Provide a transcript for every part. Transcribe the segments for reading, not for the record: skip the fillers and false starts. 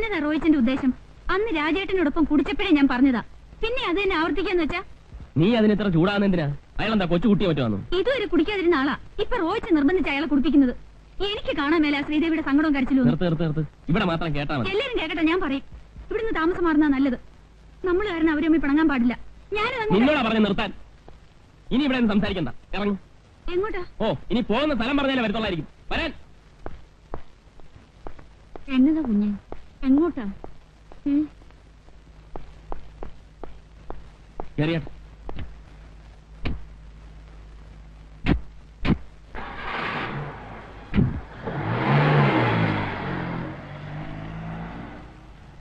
എന്നതാ റോയിച്ചിന്റെ ഉദ്ദേശം? അന്ന് രാജേട്ടനോടൊപ്പം കുടിച്ചപ്പോഴേ ഞാൻ പറഞ്ഞതാ. പിന്നെ അത് തന്നെ ആവർത്തിക്കാന്ന് വെച്ചാ? നീ അതിനെത്ര ചൂടാകുന്നെന്തിനാ? അയാളെന്താ കൊച്ചു കുട്ടിയെ പറ്റുവാന്നു? ഇതുവരെ കുടിക്കാതിരുന്ന ആളാ ഇപ്പൊ റോയിച്ച് നിർബന്ധിച്ച് അയാളെ കുടിപ്പിക്കുന്നത്. എനിക്ക് കാണാൻ മേല ശ്രീദേവിയുടെ സങ്കടവും കരച്ചിലും. ഇവിടെ മാത്രം കേട്ടാ മതി. എല്ലാരും കേക്കട്ടെ, ഞാൻ പറയും. ഇവിടുന്ന് താമസം മാറുന്ന നല്ലത്. നമ്മൾ കാരണം അവരെ തമ്മിൽ പിണങ്ങാൻ പാടില്ല. നിന്നോടാ പറഞ്ഞു നിർത്താൻ. ഇനി ഇവിടെ സംസാരിക്കണ്ട, ഇറങ്ങും. എങ്ങോട്ടാ? ഓ, ഇനി പോകുന്ന സ്ഥലം പറഞ്ഞാലേ വരത്തുള്ളായിരിക്കും. വരാൻ. എന്നതാ കുഞ്ഞെ, എങ്ങോട്ടാ? കേറിയാട്ടെ.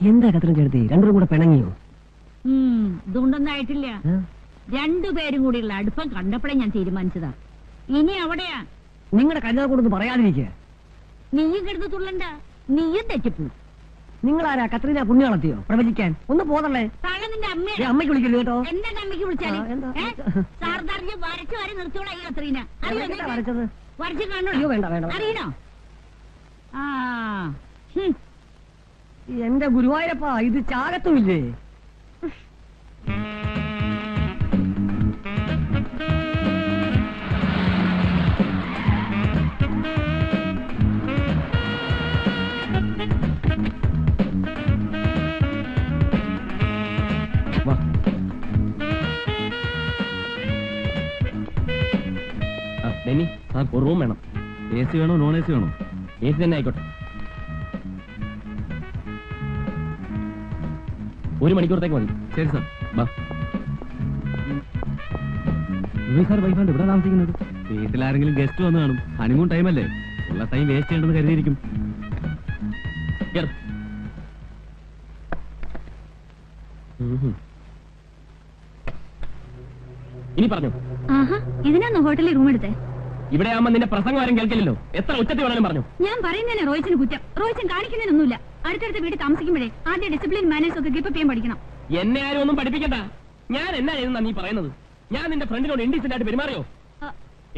എന്താ കത്രം ചേർത്തി? രണ്ടും കൂടെ പിണങ്ങിയോ? ഇതുകൊണ്ടൊന്നും ആയിട്ടില്ല. രണ്ടുപേരും കൂടിയുള്ള അടുപ്പം കണ്ടപ്പോഴേ ഞാൻ തീരുമാനിച്ചതാ. ഇനി അവിടെയാ. നിങ്ങളുടെ കല്യാണം കൊണ്ടൊന്നും പറയാതിരിക്കുക. നീയും കിടന്ന് തുള്ളണ്ട, നീയും തെറ്റിപ്പോ. നിങ്ങളാരാ കത്രീന പുണ്യാളത്തിയോ പ്രവചിക്കാൻ? ഒന്ന് പോതല്ലേ. നിന്റെ അമ്മയ്ക്ക് വിളിക്കല്ലോ കേട്ടോ. എന്താ അമ്മയ്ക്ക് വിളിച്ചാല്? സാർദാറിന് വരച്ചു വരെ നിർത്തിയോളാ ഈ കത്രീന. വരച്ചത് വരച്ചു കാണണോ? വേണ്ട വേണ്ട. അറിയണോ? എന്റെ ഗുരുവായൂരപ്പാ, ഇത് ചാകത്തുമില്ലേ? ഒരു റൂം വേണം. AC വേണോ നോൺ AC വേണോ? AC തന്നെ ആയിക്കോട്ടെ. 1 മണിക്കൂറത്തേക്ക് മതി. ശരി സാർ. സാർ വൈഫാണ്ട് ഇവിടെ താമസിക്കുന്നത്? വീട്ടിലാരെങ്കിലും ഗസ്റ്റ് വന്നു കാണും. ഹണിമൂൺ ടൈമല്ലേ, ഉള്ള ടൈം വേസ്റ്റ് ചെയ്യണമെന്ന് കരുതിയിരിക്കും. ഇനി പറഞ്ഞു. ഇതിനാന്ന് ഹോട്ടലിൽ റൂം എടുത്തേ? ഇവിടെ ആവുമ്പോ നിന്റെ പ്രസംഗം ആരും കേൾക്കില്ലല്ലോ. എത്ര ഉച്ചത്തിൽ വേണേലും പറഞ്ഞു. ഞാൻ പറയുന്നതിന് റോയിച്ചിന് കുറ്റം. റോയിച്ചൻ കാണിക്കുന്നതിനൊന്നുമില്ല. അടുത്തടുത്ത് വീട് താമസിക്കുമ്പോഴേ ആദ്യം ഡിസിപ്ലിൻ മാനേഴ്സ് ഒക്കെ കീപ്പ് ചെയ്യാൻ പഠിക്കണം. എന്നെ ആരും ഒന്നും പഠിപ്പിക്കണ്ട. ഞാൻ എന്നാ ചെയ്യുന്ന നീ പറയുന്നത്? ഞാൻ നിന്റെ ഫ്രണ്ടിനോട് ഇൻഡീസെന്റ് ആയിട്ട് പെരുമാറിയോ?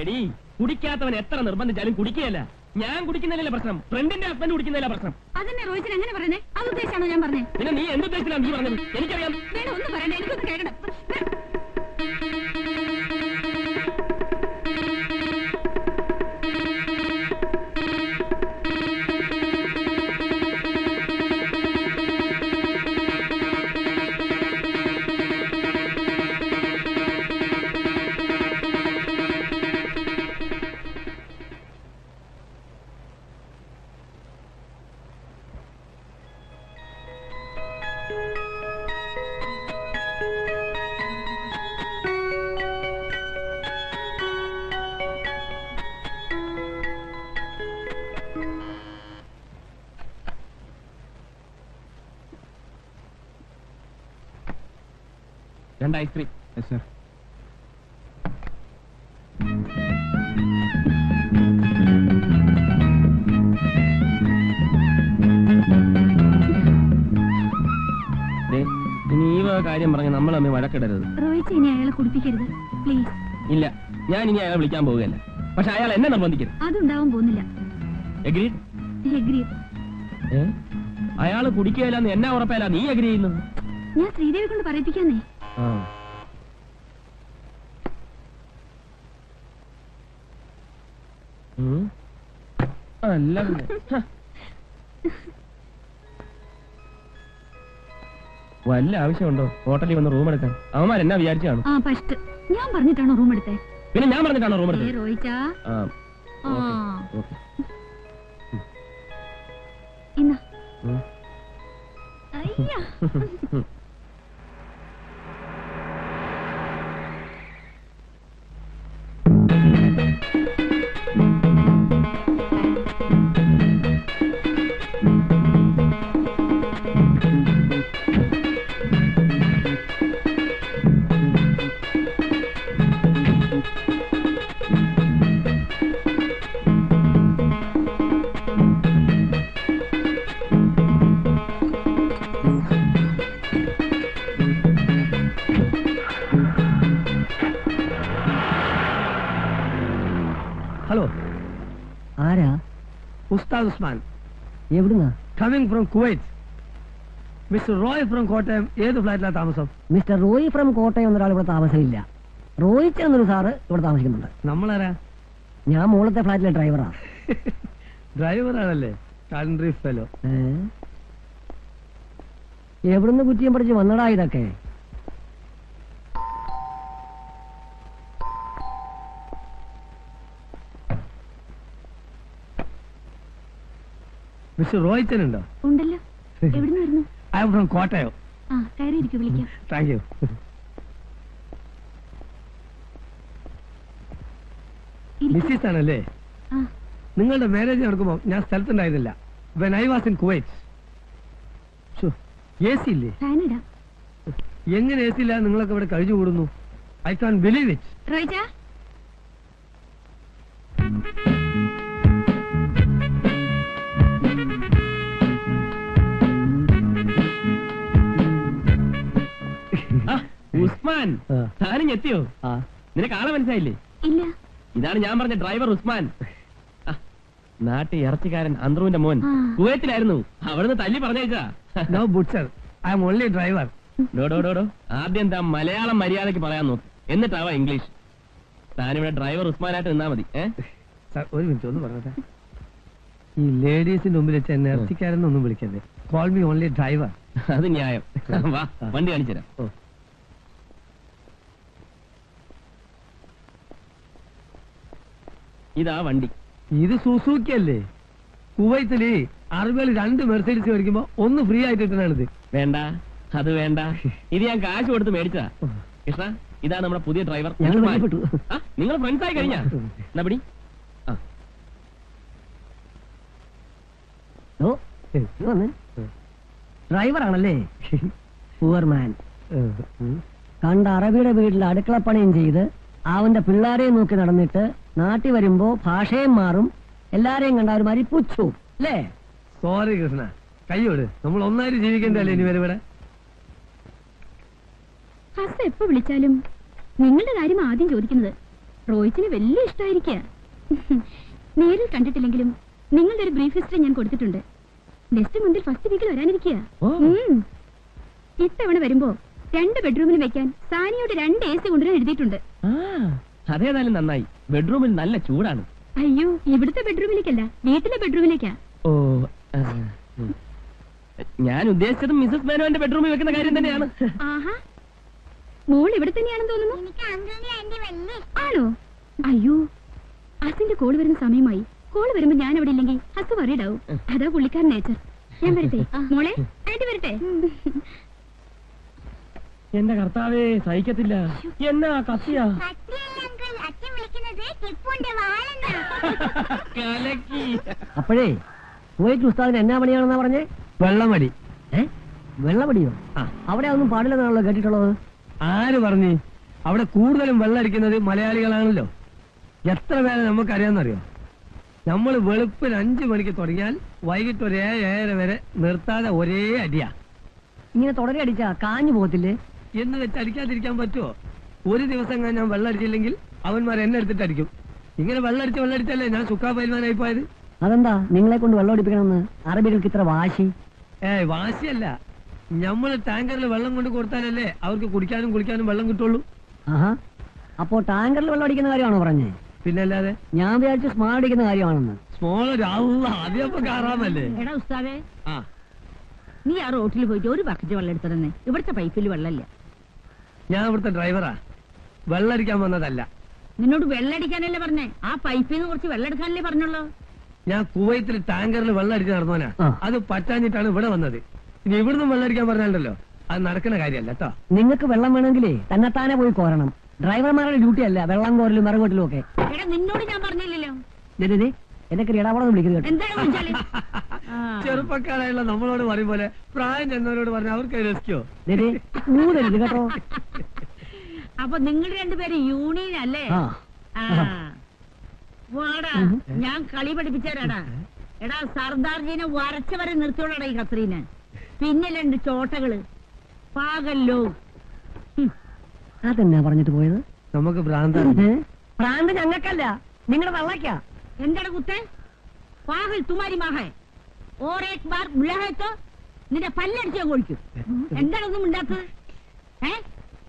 എടീ, കുടിക്കാത്തവൻ എത്ര നിർബന്ധിച്ചാലും കുടിക്കുകയല്ല. ഞാൻ കുടിക്കുന്നതിലല്ല പ്രശ്നം, ഫ്രണ്ടിന്റെ ഹസ്ബൻഡ് കുടിക്കുന്നതില്ല പ്രശ്നം. അതന്നെ റോയിച്ചൻ എങ്ങനെ പറയുന്നേ? അത് ഉദ്ദേശിച്ചാണോ ഞാൻ പറഞ്ഞേ? പിന്നെ നീ എന്തുദ്ദേശത്തിലാണ് നീ പറഞ്ഞത്? എനിക്കറിയാം. വേണ്ട, ഒന്നും പറയണ്ട, എനിക്കൊന്ന് കേൾക്കണം. രണ്ട് ഐസ്ക്രീം. സർ. ഇനി ഈ കാര്യം പറഞ്ഞ് നമ്മൾ തമ്മിൽ വഴക്കിടരുത്. റോയിച്ച് ഇനി അയാളെ കുടിപ്പിക്കരുത് പ്ലീസ്. ഇല്ല, ഞാൻ ഇനി അയാളെ വിളിക്കാൻ പോവുകയല്ല. പക്ഷെ അയാൾ എന്നെ നിർബന്ധിക്കരുത്. അതുണ്ടാവാൻ പോകുന്നില്ല. എഗ്രീഡ്? എഗ്രീഡ്. അയാള് കുടിക്കുകയില്ലെന്ന് എന്നാ ഉറപ്പല്ല നീ എഗ്രി ചെയ്യുന്നത്? ഞാൻ ശ്രീദേവി കൊണ്ട് പറയിപ്പിക്കാന്നേ. അല്ല, വല്ല ആവശ്യമുണ്ടോ ഹോട്ടലിൽ വന്ന് റൂം എടുക്കാൻ? അവന്മാർ എന്നാ വിചാരിച്ചാണ്? ഞാൻ പറഞ്ഞിട്ടാണോ റൂം എടുത്തേ? പിന്നെ ഞാൻ പറഞ്ഞിട്ടാണോ റൂം എടുത്തത്? റോയിച്ചാ, ഹലോ, ആരാ? ഉസ്താദ് ഉസ്മാൻ. എവിടുന്നാ? Coming from Kuwait. Mister Roy from Kottayam ഏത് ഫ്ലാറ്റിലാണ് താമസം? മിസ്റ്റർ റോയ് ഫ്രം കോട്ടയം എന്നൊരാൾ ഇവിടെ താമസമില്ല. റോയിച്ച് എന്നൊരു സാറ് ഇവിടെ താമസിക്കുന്നുണ്ട്. നമ്മളാരാ? ഞാൻ മുകളത്തെ ഫ്ലാറ്റിലെ ഡ്രൈവറാ. ഡ്രൈവറാണല്ലേ? Country fellow. എവിടുന്ന് കുറ്റിയും പഠിച്ച് വന്നടാ ഇതൊക്കെ? മിസ്റ്റർ റോയിച്ചനുണ്ടോ? ഉണ്ടല്ലോ. എവിടുന്ന് വരുന്നു? I am from Kottayam. ആ കയറിയിരിക്കും, വിളിക്കാം. Thank you. മിസ്സിസ് ആണല്ലേ? ആ നിങ്ങളുടെ മാരേജ് നടക്കുമ്പോൾ ഞാൻ സ്ഥലത്തുണ്ടായിരുന്നില്ല. When I was in Kuwait. A C ഇല്ലേ? ഫാനിടാം. എങ്ങനെ എ സി ഇല്ല നിങ്ങളൊക്കെ ഇവിടെ കഴിഞ്ഞു കൂടുന്നു? I can believe it. റോയിച്ച, ഉസ്മാൻ, താനും എത്തിയോ? നിനക്ക് ആളെ മനസ്സിലായില്ലേ? ഇല്ല. ഇതാണ് ഞാൻ പറഞ്ഞ ഡ്രൈവർ ഉസ്മാൻ. നാട്ടിൽ ഇറച്ചിക്കാരൻ അന്ത്രുവിന്റെ മോൻ. ആ. കുവൈത്തിലായിരുന്നു, അവിടുന്ന് തല്ലി പറഞ്ഞേച്ചാ. No butcher, I am only driver. ഡോ ആദ്യം താൻ മലയാളം മര്യാദയ്ക്ക് പറയാൻ നോക്ക്, എന്നിട്ടാവാ ഇംഗ്ലീഷ്. താനിവിടെ ഡ്രൈവർ ഉസ്മാനായിട്ട് നിന്നാ മതി. സാർ ഒരു മിനിറ്റ് ഒന്ന് പറഞ്ഞേ. ഈ ലേഡീസിന്റെ മുമ്പിൽ വെച്ച് എന്നെ ഇറച്ചിക്കാരെന്നൊന്നും വിളിക്കരുത്. Call me only driver. അത് ന്യായം. വാ, വണ്ടി കാണിച്ചുതരാം. ഇതാ വണ്ടി. ഇത് സുസൂക്കി അല്ലേ? കുവൈത്തില് അറബികൾ 2 മെർസൈഡീസ് മേടിക്കുമ്പോ ഒന്ന് ഫ്രീ ആയിട്ട് കിട്ടണത്. വേണ്ട, അത് വേണ്ട. ഇത് ഞാൻ കാശ് കൊടുത്ത് മേടിച്ചതാ. കൃഷ്ണ, ഇതാണ് നമ്മുടെ പുതിയ ഡ്രൈവർ. ഞങ്ങൾ പരിചയപ്പെട്ടു. നിങ്ങൾ ഫ്രണ്ട്സ് ആയി കഴിഞ്ഞാ? എന്നാ പിടി. ഡ്രൈവറാണല്ലേ? Poor man. കണ്ട അറബിയുടെ വീട്ടിൽ അടുക്കളപ്പണിയും ചെയ്ത് അവന്റെ പിള്ളേരെയും നോക്കി നടന്നിട്ട് നാട്ടിൽ വരുമ്പോ ഭാഷയും മാറും, എല്ലാരെയും കണ്ട ഒരു മാതിരി പുച്ചു അല്ലേ? സോറി കൃഷ്ണ, കയ്യോട്. നമ്മൾ ഒന്നായിട്ട് ജീവിക്കണ്ടല്ലേ ഇനി വരെ ഇവിടെ? ഹസ് എപ്പോ വിളിച്ചാലും നിങ്ങളുടെ കാര്യം ആദ്യം ചോദിക്കുന്നത്. റോയിച്ചിന് വലിയ ഇഷ്ടമായിരിക്കുക. നേരിൽ കണ്ടിട്ടില്ലെങ്കിലും നിങ്ങളുടെ ഒരു ബ്രീഫ് ഹിസ്റ്ററി ഞാൻ കൊടുത്തിട്ടുണ്ട്. നെക്സ്റ്റ് മന്തിൽ ഫസ്റ്റ് വീക്കിൽ വരാനിരിക്കുക. ഇത്തവണ വരുമ്പോ 2 ബെഡ്റൂമിൽ വെക്കാൻ സാനിയോട് 2 AC കൊണ്ടുവരാൻ എഴുതിയിട്ടുണ്ട്. അതേതായാലും നന്നായി. ബെഡ്റൂമിൽ നല്ല ചൂടാണ്. അയ്യോ, ഇവിടുത്തെ ബെഡ്റൂമിലേക്കല്ല, വീട്ടിലെ ബെഡ്റൂമിലേക്കാ. ഓ, ഞാൻ ഉദ്ദേശിച്ചത് മിസസ് മേനോന്റെ ബെഡ്റൂമിൽ വെക്കുന്ന കാര്യം തന്നെയാണ്. ആഹാ, മോൾ ഇവിടെ തന്നെയാണെന്ന് തോന്നുന്നു. ആണോ? അയ്യോ, അസിന്റെ കോള് വരുന്ന സമയമായി. കോള് വരുമ്പോ ഞാൻ അവിടെ ഇല്ലെങ്കിൽ ഹസ് വറീഡാവും. അതാ പുള്ളിക്കാരൻ നേച്ചർ. ഞാൻ വരട്ടെ മോളെ? ആന്റി വരട്ടെ? എന്റെ കർത്താവേ, സഹിക്കത്തില്ല. എന്നാ കത്തിയാ? കലക്കി. അപ്പോഴേ കുവൈറ്റ് ഉസ്താദിന് എന്നാ പണിയാണെന്നാ പറഞ്ഞേ? വെള്ളമടി. വെള്ളമടിയോ? അവിടെ ഒന്നും പാടില്ലെന്നാണല്ലോ കേട്ടിട്ടുള്ളത്. ആര് പറഞ്ഞു? അവിടെ കൂടുതലും വെള്ളം അടിക്കുന്നത് മലയാളികളാണല്ലോ. എത്ര പേരെ നമുക്കറിയാമെന്നറിയോ? നമ്മൾ വെളുപ്പിന് 5 മണിക്ക് തുടങ്ങിയാൽ വൈകിട്ട് ഒരു 7-7:30 വരെ നിർത്താതെ ഒരേ അടിയാ. ഇങ്ങനെ തുടരെ അടിച്ചാ കാഞ്ഞു പോകത്തില്ലേ? എന്ന് വെച്ച് അടിക്കാതിരിക്കാൻ പറ്റുമോ? ഒരു ദിവസം ഞാൻ വെള്ളം അടിച്ചില്ലെങ്കിൽ അവന്മാർ എന്നെ എടുത്തിട്ട് അടിക്കും. ഇങ്ങനെ വെള്ളമടിച്ചല്ലേ ഞാൻ സുക്കാ പൈൽവാനായി പോയത്. അതെന്താ നിങ്ങളെ കൊണ്ട് വെള്ളം അടിപ്പിക്കണമെന്ന് അറബികൾക്ക് ഇത്ര വാശി? വാശിയല്ല, നമ്മള് ടാങ്കറിൽ വെള്ളം കൊണ്ട് കൊടുത്താലല്ലേ അവർക്ക് കുടിക്കാനും കുളിക്കാനും വെള്ളം കിട്ടുള്ളൂ. ആഹാ, അപ്പോ ടാങ്കറിൽ വെള്ളം അടിക്കുന്ന കാര്യമാണോ പറഞ്ഞേ? പിന്നല്ലാതെ. ഞാൻ വിചാരിച്ചു സ്മാൾ അടിക്കുന്ന കാര്യമാണെന്ന്. സ്മോൾ ആദ്യമൊക്കെ കാറാമല്ലേ? എടാ ഉസ്താദേ, ആ, നീ ആ റോട്ടിൽ പോയിട്ട് ഒരു ബക്കറ്റ് വെള്ളം എടുത്തിരുന്നേ. ഇവിടുത്തെ പൈപ്പിൽ വെള്ളമില്ല. ഞാൻ ഇവിടുത്തെ ഡ്രൈവറാ, വെള്ളടിക്കാൻ വന്നതല്ല. നിന്നോട് വെള്ളടിക്കാനല്ലേ പറഞ്ഞേ? ആ പൈപ്പിൽ നിന്ന് കുറച്ച് വെള്ളം എടുക്കാനല്ലേ പറഞ്ഞുള്ളൂ. ഞാൻ കുവൈത്തിൽ ടാങ്കറിൽ വെള്ളം അടിച്ച് നടന്നവനാ. ആ. അത് പറ്റാഞ്ഞിട്ടാണ് ഇവിടെ വന്നത്. ഇനി ഇവിടുന്ന് വെള്ളം അടിക്കാൻ പറഞ്ഞാലല്ലോ അത് നടക്കുന്ന കാര്യമല്ല കേട്ടോ. നിങ്ങൾക്ക് വെള്ളം വേണമെങ്കിലേ തന്നെത്താനെ പോയി കോരണം. ഡ്രൈവർമാരുടെ ഡ്യൂട്ടി അല്ല വെള്ളം കോരലും മറകോട്ടിലും ഒക്കെ. എടാ നിന്നോട് ഞാൻ പറഞ്ഞില്ലല്ലോ. എന്നെ ഇടാവളം വിളിക്കുന്നത് കേട്ടോ. എന്താണ് വിളിച്ചാല്? ചെറുപ്പക്കാരായുള്ള നമ്മളോട് പറയും പോലെ പ്രായം ചെന്നവരോട് പറഞ്ഞ അവർക്ക് രസിക്കോ? ഊതരുത് കേട്ടോ. അപ്പൊ നിങ്ങൾ രണ്ടുപേരും യൂണിയൻ അല്ലേ? ആ. വാടാ, ഞാൻ കളി പഠിപ്പിച്ചാരാടാ. എടാ സർദാർജീനെ വരച്ചവരെ നിർത്തിയോടാ ഈ കത്രീനെ. പിന്നെ 2 ചോട്ടകള് പാകല്ലോ. അതെന്നാ പറഞ്ഞിട്ട് പോയത്? നമുക്ക് ഭ്രാന്താണ്. പ്രാന്ത് ഞങ്ങൾക്കല്ല, നിങ്ങളുടെ തള്ളക്കാ. എന്താണ് കുത്തേ? പാകൽ തുമാരി മാഹേ. और एक बार बुला है तो നിന്റെ പല്ലടിച്ച് ഞാൻ കൊഴിക്കും. എന്താണൊന്നും ഉണ്ടാത്തത്?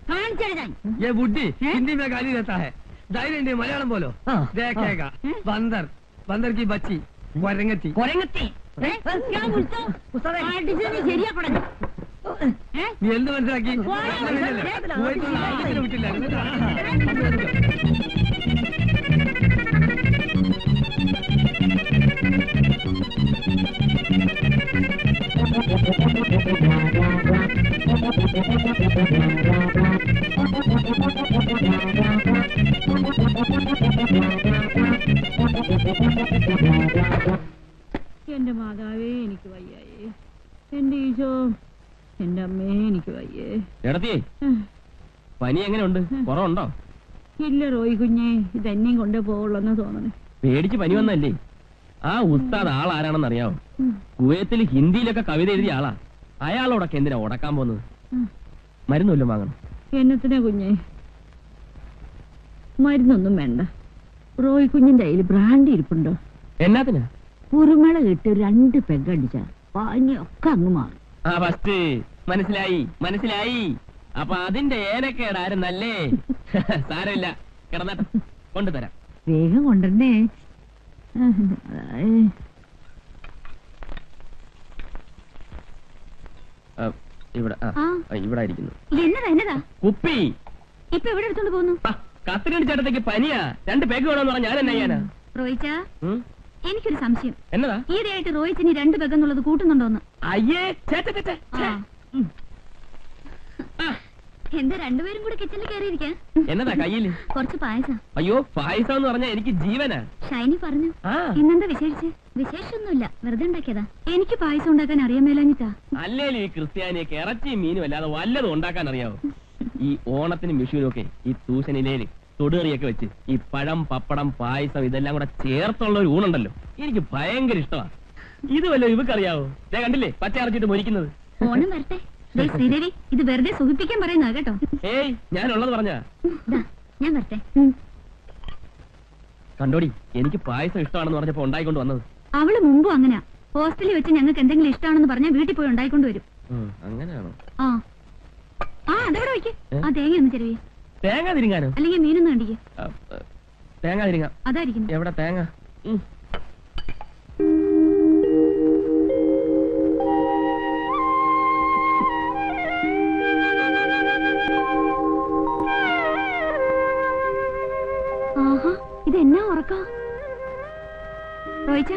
കാണിച്ചെടുക്കാൻ ये बुड्ढी हिंदी में गाली देता है, डायरी इंडिया मलयालम बोलो। देखेगा बंदर, बंदर की बच्ची कोरंगती। കൊരങ്ങത്തി ശരിയാക്കണം. നീ എന്ത് മനസ്സിലാക്കി? കുവൈത്തുള്ള ആദ്യത്തിന് വിട്ടില്ല. എന്റെ മാതാവേ എനിക്ക് വയ്യായേ, എന്റെ ഈശോ, എന്റെ അമ്മേ എനിക്ക് വയ്യേ. എടത്തിയേ പനി എങ്ങനെയുണ്ട്? കുറവുണ്ടോ? ഇല്ല റോയി കുഞ്ഞേ, ഇതെന്നെയും കൊണ്ടേ പോവുള്ളെന്ന് തോന്നണേ. പേടിച്ച് പനി വന്നല്ലേ? ആ ഉസ്താദ് ആളാരാണെന്ന് അറിയാവോ? കുവൈത്തിൽ ഹിന്ദിയിലൊക്കെ കവിത എഴുതിയ ആളാ. അയാളോടൊക്കെ എന്തിനാ ഉടക്കാൻ പോകുന്നത്? മരുന്നൊല്ലും വാങ്ങണം. എന്നത്തിനാ കുഞ്ഞേ? മരുന്നൊന്നും വേണ്ട. റോയി കുഞ്ഞിന്റെ കയ്യിൽ ബ്രാൻഡി ഇരിപ്പുണ്ടോ? എന്നാത്തിനാ? കുരുമുള ഇട്ട് 2 പെഗടിച്ച പനിയൊക്കെ അങ്ങ് മാറും. ആ ഫസ്റ്റ് മനസ്സിലായി മനസ്സിലായി. അപ്പൊ അതിന്റെ ഏനക്കേടായിരുന്നല്ലേ? സാരമില്ല, കിടന്നട്ടെ, കൊണ്ടുതരാം. വേഗം കൊണ്ടുവരണേ. ഇവിടെ ഇവിടെ ഇരിക്കുന്നു. എന്നതാ കുപ്പി ഇപ്പൊ എവിടെ എടുത്തോണ്ട് പോകുന്നു? കത്തിരണ്ട് ചേട്ടത്തേക്ക് പനിയാ. 2 പേക്ക് വേണമെന്ന് പറഞ്ഞാൽ ഞാൻ എന്നാ ചെയ്യാനാ? റോയിച്ച, എനിക്കൊരു സംശയം. എന്നതാ? ഈയിടെയായിട്ട് റോയിച്ചിനി 2 പെഗ് എന്നുള്ളത് കൂട്ടുന്നുണ്ടോന്ന്? അയ്യേ, എന്താ രണ്ടുപേരും കൂടെ കിച്ചണിൽ കയറിയിരിക്കാൻ? എന്നതാ കയ്യില്? കുറച്ച് പായസം. അയ്യോ, പായസം എന്ന് പറഞ്ഞാൽ എനിക്ക് ജീവനാ. ഷൈനി പറഞ്ഞു. ഇന്നെന്താ വിശേഷിച്ച്? വിശേഷമൊന്നുമില്ല, വെറുതെ ഉണ്ടാക്കിയതാ. എനിക്ക് പായസം ഉണ്ടാക്കാൻ അറിയാൻ മേലാഞ്ഞിട്ടാ. അല്ലേലും ഈ ക്രിസ്ത്യാനിയൊക്കെ ഇറച്ചിയും മീനും അല്ലാതെ വല്ലതും ഉണ്ടാക്കാൻ അറിയാവോ? ഈ ഓണത്തിനും വിഷുവിനും ഒക്കെ ഈ ട്യൂഷനിലേല് തൊടുകറിയൊക്കെ വെച്ച് ഈ പഴം, പപ്പടം, പായസം ഇതെല്ലാം കൂടെ ചേർത്തുള്ള ഒരു ഊണുണ്ടല്ലോ, എനിക്ക് ഭയങ്കര ഇഷ്ടമാണ്. ഇത് വല്ലോ ഇവക്കറിയാവോ? ദേ കണ്ടില്ലേ പച്ച അരച്ചിട്ട് മൊരിക്കുന്നത്. ഓണം വരട്ടെ. ശ്രീദേവി, ഇത് വെറുതെ സുഖിപ്പിക്കാൻ പറയുന്ന കേട്ടോ. ഏയ്, ഞാനുള്ളത് പറഞ്ഞ ഞാൻ വരട്ടെ. കണ്ടോടി, എനിക്ക് പായസം ഇഷ്ടമാണെന്ന് പറഞ്ഞപ്പോ ഉണ്ടായിക്കൊണ്ട് വന്നത്. അവള് മുമ്പും അങ്ങനെയാ. ഹോസ്റ്റലിൽ വെച്ച് ഞങ്ങൾക്ക് എന്തെങ്കിലും ഇഷ്ടമാണെന്ന് പറഞ്ഞാൽ വീട്ടിൽ പോയി ഉണ്ടായിക്കൊണ്ട് വരും. അങ്ങനെയാണോ? അതെവിടെ വയ്ക്ക്. ആ തേങ്ങ ഒന്ന് ചെരുവേ. തേങ്ങ തിരിങ്ങാനോ? അല്ലെങ്കിൽ മീനൊന്നും കണ്ടിക്ക്. തേങ്ങ തിരിങ്ങാം. അതായിരിക്കും. എവിടെ തേങ്ങ? ആഹാ, ഇതെന്നാ ഉറക്ക? റോയിച്ച,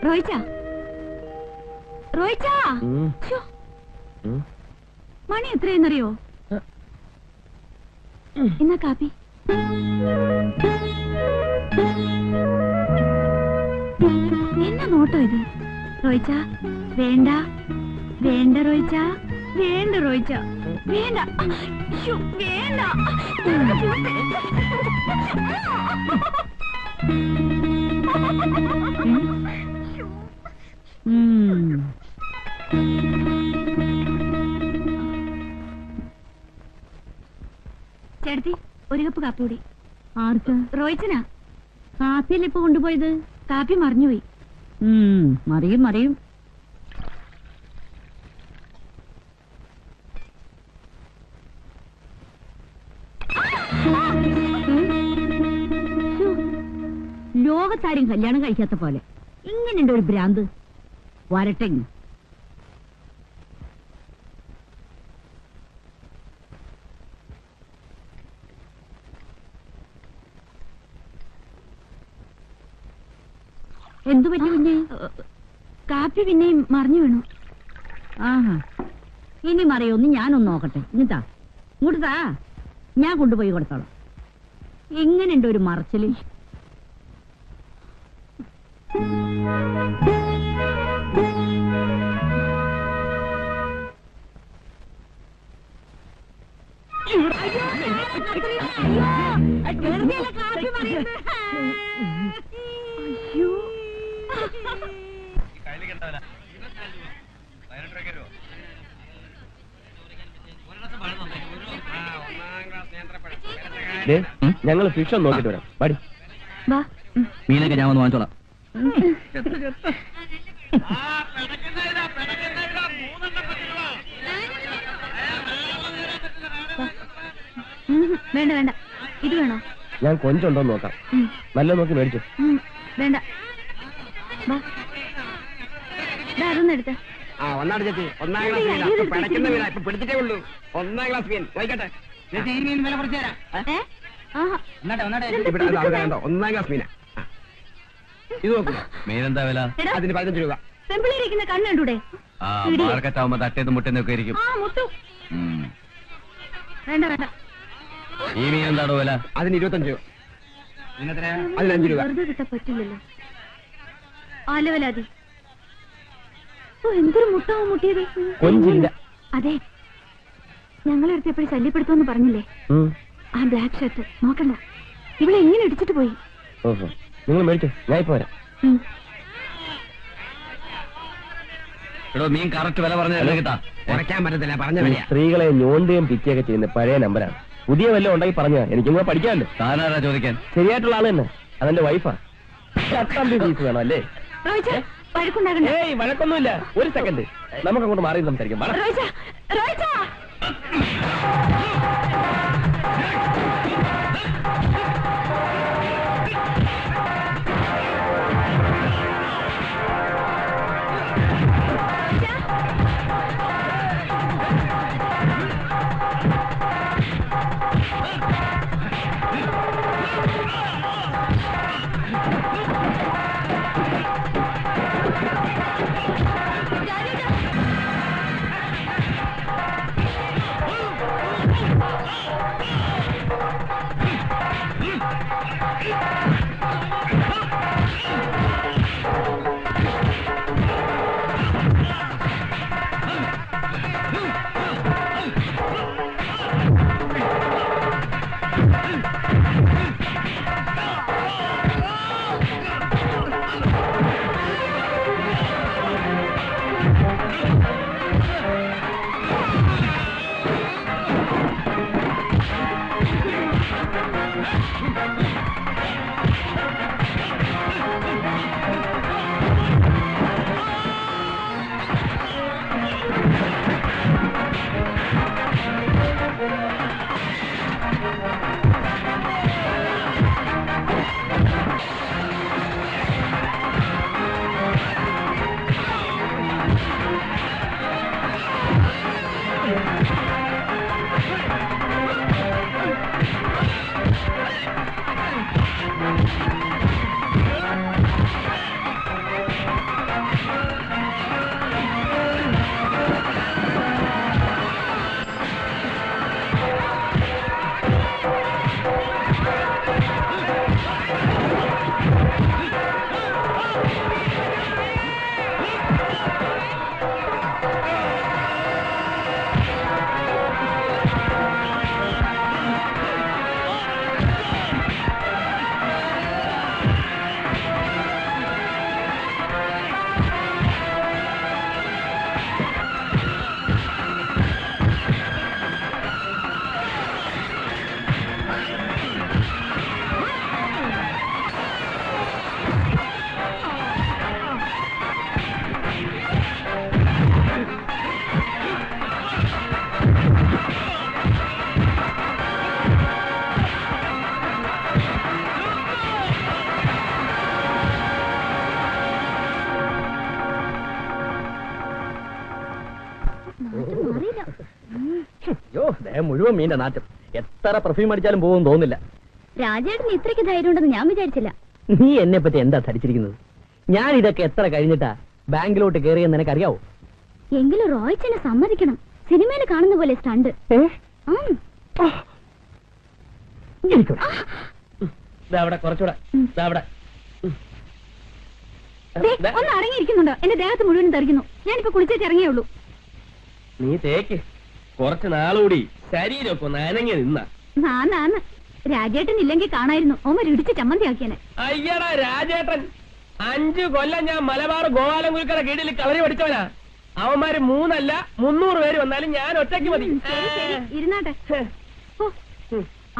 റോയിച്ച, റോയിച്ച, മണി എത്രയെന്നറിയോ? എന്നാ കാപ്പി. എന്നാ നോട്ടോ ഇത്? റോയിച്ച, വേണ്ട വേണ്ട റോയിച്ച, വേണ്ട റോയിച്ച, വേണ്ട, വേണ്ട. ചേട്ടത്തി, 1 കപ്പ് കാപ്പി കൂടി. ആർക്കാ? റോയിച്ചനാ. കാപ്പിയല്ലേ ഇപ്പൊ കൊണ്ടുപോയത്? കാപ്പി മറിഞ്ഞുപോയി. മറിയും മറിയും. ലോകത്താരും കല്യാണം കഴിക്കാത്ത പോലെ ഇങ്ങനെയുണ്ട് ഒരു ഭ്രാന്ത്. വരട്ടെ. എന്തു പറ്റി പിന്നെ? കാപ്പി പിന്നെയും മറിഞ്ഞു വീണു. ആഹാ, ഇനി മറിയൊന്ന് ഞാനൊന്ന് നോക്കട്ടെ. ഇങ്ങത്താ, ഇങ്ങോട്ടാ, ഞാൻ കൊണ്ടുപോയി കൊടുത്തോളാം. എങ്ങനെയുണ്ട് ഒരു മറച്ചില്? ഞങ്ങൾ ഫിഷ് ഒന്ന് നോക്കിട്ട് വരാം. പാടി വാ. മീനൊക്കെ ഞാൻ ഒന്ന് വാങ്ങിച്ചോളാം. വേണ്ട വേണ്ട, ഇത് വേണോ? ഞാൻ കൊഞ്ചുണ്ടോന്ന് നോക്കാം. ഉം. നല്ല നോക്കി മേടിച്ചു. വേണ്ട. വാ. ദാ അതൊന്നും എടുത്ത്. ഒന്നാണ് ചേച്ചി, 1-ാം ക്ലാസ് വീടാ. പിടയ്ക്കുന്ന വീടാ, ഇപ്പൊ പിടിച്ചിട്ടേ ഉള്ളൂ. 1-ാം ക്ലാസ് വീൻ വൈകട്ടെ. ചേച്ചി ഈ മീൻ വില കുറച്ച് തരാം. ഏ? ആഹാ. ഇവിടെ അത് കണ്ടോ, 1-ാം ക്ലാസ് മീനാ. ഇത് നോക്കൂ, മീനെന്താ വില? എടാ, അതിന് 15 രൂപ. പെമ്പിളിരിക്കുന്ന കണ്ണ് കണ്ടൂടെ? മാർക്കറ്റ് ആവുമ്പോ തട്ടേന്ന് മുട്ടേന്നൊക്കെ ഇരിക്കും. ആ മുത്തു. വേണ്ട വേണ്ട. ഈ മീൻ എന്താണോ വില? അതിന് 25 രൂപ. അതിന് 5 രൂപ. വെറുതെ കിട്ടാൻ പറ്റില്ലല്ലോ. ആലവലാതി. ഓ, എന്തൊരു മുട്ടാവും മുട്ടിയത്. കൊഞ്ചില്ല. അതെ, ഞങ്ങളെടുത്ത് എപ്പോഴും ശല്യപ്പെടുത്തുമെന്ന് പറഞ്ഞില്ലേ? ആ ബ്ലാക്ക് ഷർട്ട് നോക്കണ്ട, ഇവിടെ എങ്ങനെ ഇടിച്ചിട്ട് പോയി. ഓഹോ, നിങ്ങൾ മേടിച്ചോ, ഞാൻ ഇപ്പൊ വരാം. എടോ, മീൻ കറക്റ്റ് വില പറഞ്ഞല്ലേ കിട്ടാ? കുറയ്ക്കാൻ പറ്റത്തില്ല, പറഞ്ഞ വിലയാ. സ്ത്രീകളെ ഞോണ്ടുകയും പിറ്റിയൊക്കെ ചെയ്യുന്ന പഴയ നമ്പരാണ്. പുതിയ വല്ലതും ഉണ്ടാക്കി പറഞ്ഞാ എനിക്കും കൂടെ പഠിക്കാമല്ലോ. താനാരാ ചോദിക്കാൻ? ശരിയായിട്ടുള്ള ആള് തന്നെ, അതെന്റെ വൈഫാ. പീസ് വേണം അല്ലേ? റോയിച്ച, വഴക്കുണ്ടാകണ്ട. ഏയ്, വഴക്കൊന്നുമില്ല. ഒരു സെക്കൻഡ്, നമുക്ക് അങ്ങോട്ട് മാറി സംസാരിക്കാം. റോയിച്ച, റോയിച്ച. മുഴുവൻ മീന്റെ നാറ്റം. എത്ര പെർഫ്യൂം അടിച്ചാലും പോകും തോന്നില്ല. രാജേട്ടന് ഇത്രയ്ക്ക് ധൈര്യം ഉണ്ടെന്ന് ഞാൻ വിചാരിച്ചില്ല. നീ എന്നെ പറ്റി എന്താ ധരിച്ചിരിക്കുന്നത്? ഞാൻ ഇതൊക്കെ എത്ര കഴിഞ്ഞിട്ടാ ബാങ്കിലോട്ട് കയറിയെന്ന് നിനക്കറിയാവോ? എങ്കിലും റോയ്ച്ചനെ സമ്മതിക്കണം. സിനിമയിൽ കാണുന്ന പോലെ സ്റ്റണ്ട്. കുറച്ചുകൂടെ ഒന്ന് അടങ്ങിയിരിക്കുന്നുണ്ടോ? എന്റെ ദേഹത്ത് മുഴുവൻ തെറിക്കുന്നു. ഞാനിപ്പോ കുളിച്ചേച്ച് ഇറങ്ങിയേ ഉള്ളൂ. നീ തേക്ക്, കുറച്ച് നാളുകൂടി ശരീരമൊക്കെ ഒന്ന് അനങ്ങി നിന്ന. നാന്ന് രാജേട്ടൻ ഇല്ലെങ്കിൽ കാണായിരുന്നു. ഓമ ഇടിച്ച് ചമ്മന്തിയാക്കിയനെ. അയ്യടാ രാജേട്ടൻ, 5 കൊല്ലം ഞാൻ മലബാർ ഗോപാലൻകുൽക്കര കീഴിൽ കളരി പഠിച്ചവനാ. അവന്മാര് 3 അല്ല 300 പേര് വന്നാലും ഞാൻ ഒറ്റയ്ക്ക് മതി. ഇരുന്നാട്ടെ.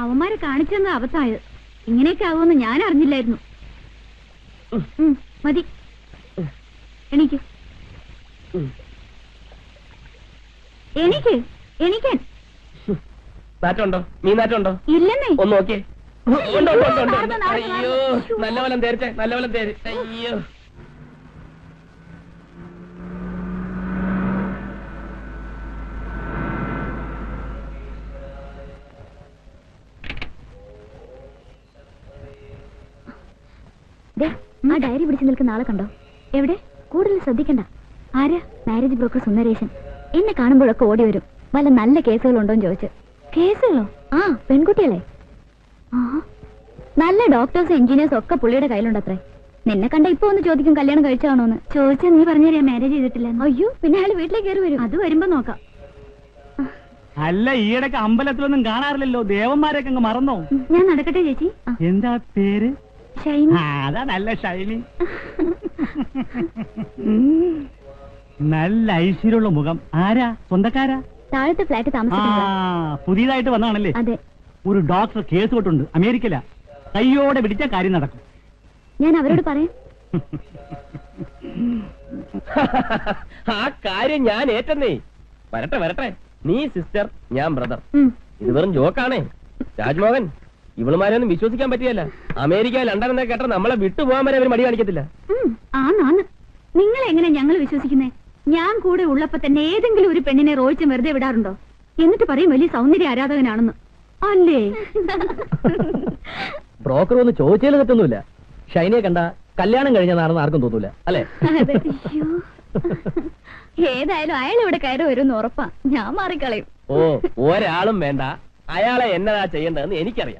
അവന്മാരെ കാണിച്ചെന്ന് അബദ്ധമായത്. ഇങ്ങനെയൊക്കെ ആവുമെന്ന് ഞാൻ അറിഞ്ഞില്ലായിരുന്നു. മതി, എണീക്ക് എണീക്ക് എണീക്കാൻ. നാറ്റുണ്ടോ? നീ നാറ്റുണ്ടോ? ഇല്ലെന്നേ. ഒന്ന് നോക്കിയേ. ഉണ്ട്, ഉണ്ട്, ഉണ്ട്, ഉണ്ട്, ഉണ്ട്. നടന്നു, നടന്നു, അയ്യോ, നടന്നു. നല്ല വല്ലം തേരിച്ചേ, നല്ല വല്ലം തേര്. അയ്യോ. ആ ഡയറി പിടിച്ചു നിൽക്കുന്ന ആളെ കണ്ടോ? എവിടെ? കൂടുതൽ ശ്രദ്ധിക്കണ്ട. ആരാ? Marriage broker Sundaresan. എന്നെ കാണുമ്പോഴൊക്കെ ഓടി വരും. വല്ല നല്ല കേസുകളുണ്ടോന്ന് ചോദിച്ചു. കേസുകളോ? ആ, പെൺകുട്ടികളെ. ആ, നല്ല ഡോക്ടേഴ്സ് എഞ്ചിനീയേഴ്സും ഒക്കെ പുള്ളിയുടെ കയ്യിലുണ്ടത്രേ. നിന്നെ കണ്ട ഇപ്പൊ ഒന്ന് ചോദിക്കും കല്യാണം കഴിച്ചാണോന്ന്. ചോദിച്ചാ നീ പറഞ്ഞുതരാ മാരേജ് ചെയ്തിട്ടില്ല. അയ്യോ, പിന്നെ അയാൾ വീട്ടിലേക്ക് കയറി വരും. അത് വരുമ്പോ നോക്കാം. അല്ല, ഈയിടക്ക് അമ്പലത്തിലൊന്നും കാണാറില്ലല്ലോ, ദേവന്മാരൊക്കെ അങ്ങ് മറന്നോ? ഞാൻ നടക്കട്ടെ ചേച്ചി. എന്താ പേര്? ഷൈനി. അതാ നല്ല ഷൈനി. നല്ല ഐശ്വര്യമുള്ള മുഖം. ആരാ? സ്വന്തക്കാരാ? താഴത്തെ ഫ്ലാറ്റ് ആ, താമസിക്കുന്നത്. പുതിയതായിട്ട് വന്നാണല്ലേ? അതെ. ഒരു ഡോക്ടർ കേസ് കൊട്ടുണ്ട് അമേരിക്കയില. കയ്യോടെ പിടിച്ച കാര്യം നടക്കും. ഞാൻ അവരോട് പറയാം. ആ കാര്യം ഞാൻ ഏറ്റെന്നേ. വരട്ടെ വരട്ടെ. നീ സിസ്റ്റർ, ഞാൻ ബ്രദർ. ഇത് വെറും ജോക്കാണേ. രാജ്മോഹൻ, ഇവളുമാരെയൊന്നും വിശ്വസിക്കാൻ പറ്റിയല്ല. അമേരിക്ക, ലണ്ടൻ എന്നൊക്കെ കേട്ടാൽ നമ്മളെ വിട്ടുപോകാൻ വരെ അവർ മടി കാണിക്കത്തില്ല. ആന്ന്. നിങ്ങൾ എങ്ങനെ ഞങ്ങൾ വിശ്വസിക്കുന്നേ? ഞാൻ കൂടെ ഉള്ളപ്പോ തന്നെ ഏതെങ്കിലും ഒരു പെണ്ണിനെ റോയിച്ചും വെറുതെ വിടാറുണ്ടോ? എന്നിട്ട് പറയും വലിയ സൗന്ദര്യ ആരാധകനാണെന്ന്. അല്ലേ? ബ്രോക്കർ ഒന്ന് ചോദിച്ചാൽ തെറ്റൊന്നുമില്ല. ഷൈനിയെ കണ്ട കല്യാണം കഴിഞ്ഞതാണെന്ന് ആർക്കും തോന്നൂല, അല്ലേ? അതെ. അയ്യോ. ഏതായാലും അയാൾ ഇവിടെ കയറി വരുമെന്ന് ഉറപ്പാ. ഞാൻ മാറിക്കളയും. ഓ, ഒരാളും വേണ്ട. അയാളെ എന്നതാ ചെയ്യേണ്ടതെന്ന് എനിക്കറിയാം.